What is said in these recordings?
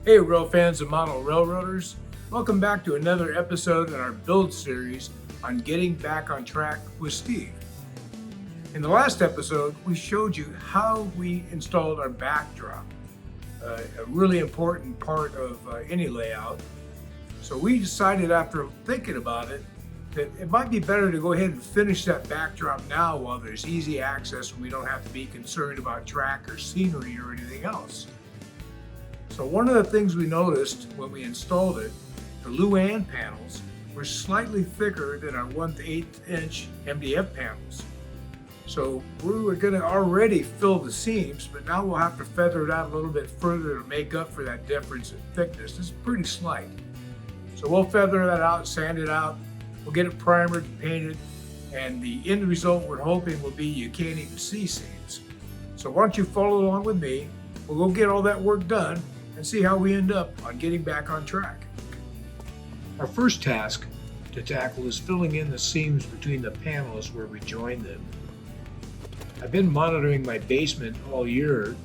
Hey, rail fans and model railroaders. Welcome back to another episode in our build series on getting back on track with Steve. In the last episode, we showed you how we installed our backdrop, a really important part of any layout. So we decided after thinking about it that it might be better to go ahead and finish that backdrop now while there's easy access and we don't have to be concerned about track or scenery or anything else. So one of the things we noticed when we installed it, the Luan panels were slightly thicker than our 1/8 inch MDF panels. So we were going to already fill the seams, but now we'll have to feather it out a little bit further to make up for that difference in thickness. It's pretty slight. So we'll feather that out, sand it out, we'll get it primered, painted, and the end result we're hoping will be you can't even see seams. So why don't you follow along with me, we'll go get all that work done and see how we end up on getting back on track. Our first task to tackle is filling in the seams between the panels where we join them. I've been monitoring my basement all year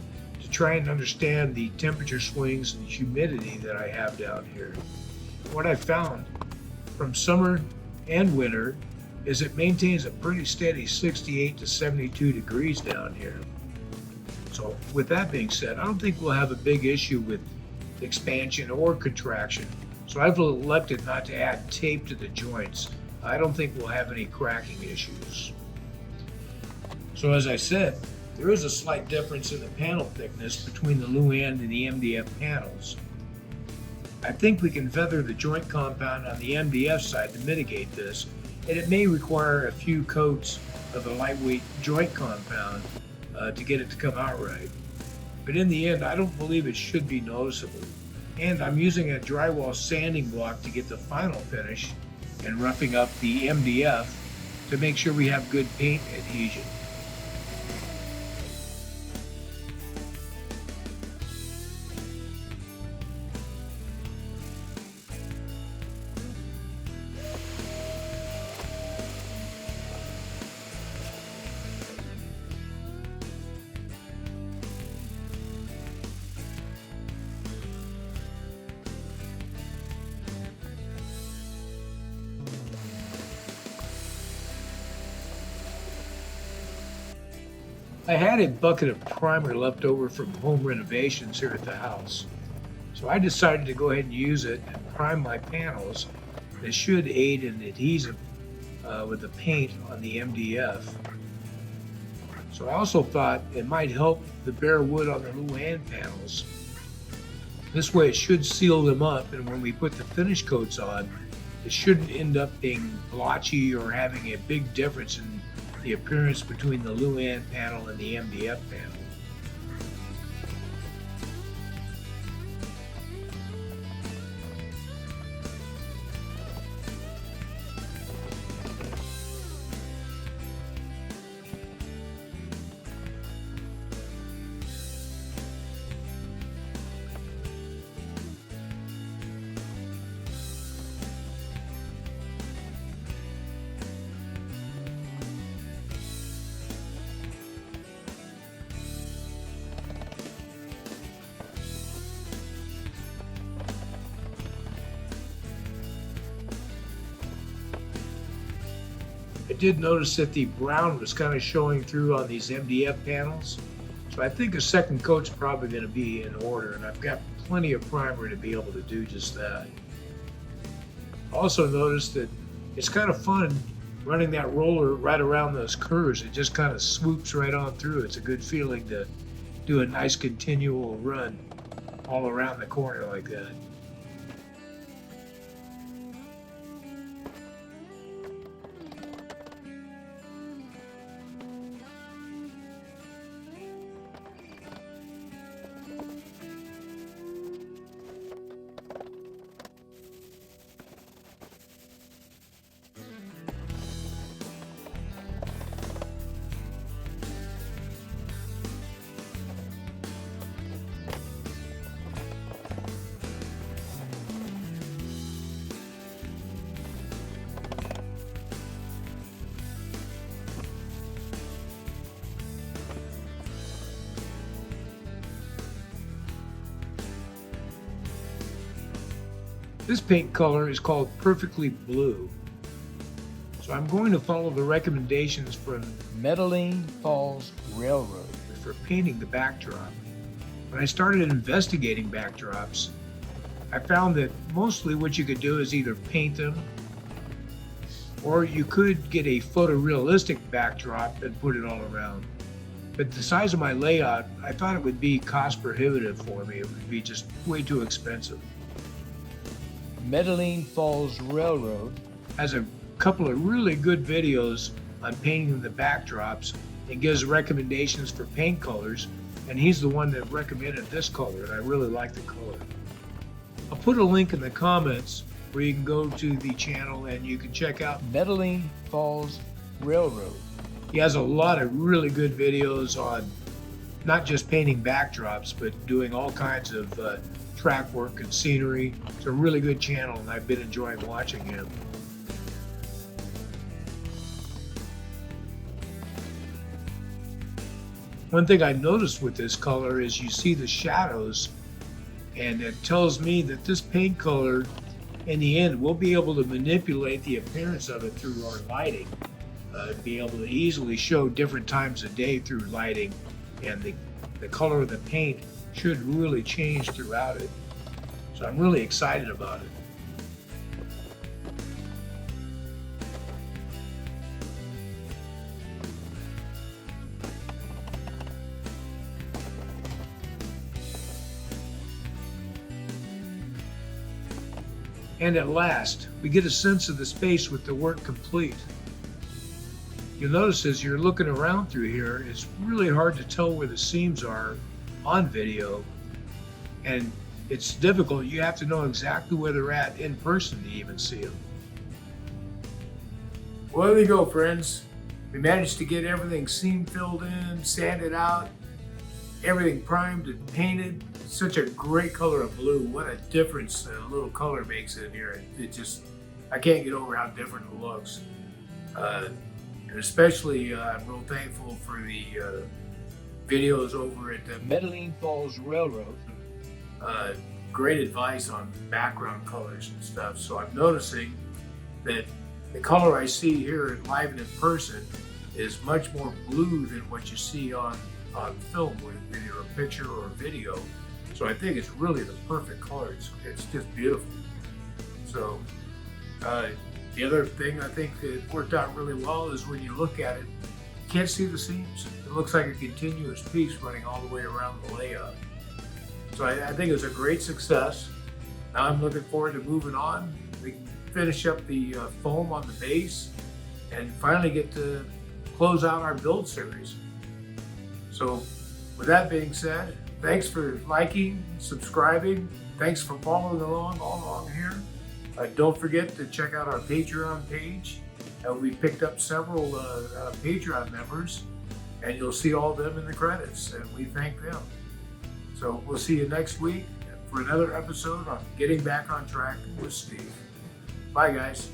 to try and understand the temperature swings and humidity that I have down here. What I've found from summer and winter is it maintains a pretty steady 68 to 72 degrees down here. So with that being said, I don't think we'll have a big issue with expansion or contraction. So I've elected not to add tape to the joints. I don't think we'll have any cracking issues. So as I said, there is a slight difference in the panel thickness between the Luan and the MDF panels. I think we can feather the joint compound on the MDF side to mitigate this, and it may require a few coats of the lightweight joint compound to get it to come out right. But in the end, I don't believe it should be noticeable. And I'm using a drywall sanding block to get the final finish and roughing up the MDF to make sure we have good paint adhesion. I had a bucket of primer left over from home renovations here at the house. So I decided to go ahead and use it and prime my panels. This should aid in adhesive with the paint on the MDF. So I also thought it might help the bare wood on the Luan panels. This way it should seal them up, and when we put the finish coats on, it shouldn't end up being blotchy or having a big difference in the appearance between the Luan panel and the MDF panel. I did notice that the brown was kind of showing through on these MDF panels. So I think a second coat's probably going to be in order, and I've got plenty of primer to be able to do just that. Also noticed that it's kind of fun running that roller right around those curves. It just kind of swoops right on through. It's a good feeling to do a nice continual run all around the corner like that. This paint color is called Perfectly Blue. So I'm going to follow the recommendations from Medellin Falls Railroad for painting the backdrop. When I started investigating backdrops, I found that mostly what you could do is either paint them, or you could get a photorealistic backdrop and put it all around. But the size of my layout, I thought it would be cost prohibitive for me. It would be just way too expensive. Medellin Falls Railroad Has a couple of really good videos on painting the backdrops and gives recommendations for paint colors, and he's the one that recommended this color, and I really like the color. I'll put a link in the comments where you can go to the channel and you can check out. Medellin Falls Railroad. He has a lot of really good videos on not just painting backdrops, but doing all kinds of track work and scenery. It's a really good channel, and I've been enjoying watching him. One thing I noticed with this color is you see the shadows, and it tells me that this paint color, in the end, we'll be able to manipulate the appearance of it through our lighting. Be able to easily show different times of day through lighting, and the color of the paint should really change throughout it. So I'm really excited about it. And at last, we get a sense of the space with the work complete. You'll notice as you're looking around through here, it's really hard to tell where the seams are on video, and it's difficult. You have to know exactly where they're at in person to even see them. Well, there you go, friends. We managed to get everything seam filled in, sanded out, everything primed and painted. Such a great color of blue. What a difference a little color makes in here. It just, I can't get over how different it looks. And especially, I'm real thankful for the videos over at the Medellin Falls Railroad. Great advice on background colors and stuff. So I'm noticing that the color I see here live and in person is much more blue than what you see on film, with either a picture or a video. So I think it's really the perfect color. It's just beautiful. So the other thing I think that worked out really well is when you look at it, you can't see the seams. It looks like a continuous piece running all the way around the layout. So I think it was a great success. Now I'm looking forward to moving on. We can finish up the foam on the base and finally get to close out our build series. So with that being said, thanks for liking, subscribing. Thanks for following along all along here. Don't forget to check out our Patreon page. We picked up several Patreon members, and you'll see all of them in the credits, and we thank them. So we'll see you next week for another episode on Getting Back on Track with Steve. Bye, guys.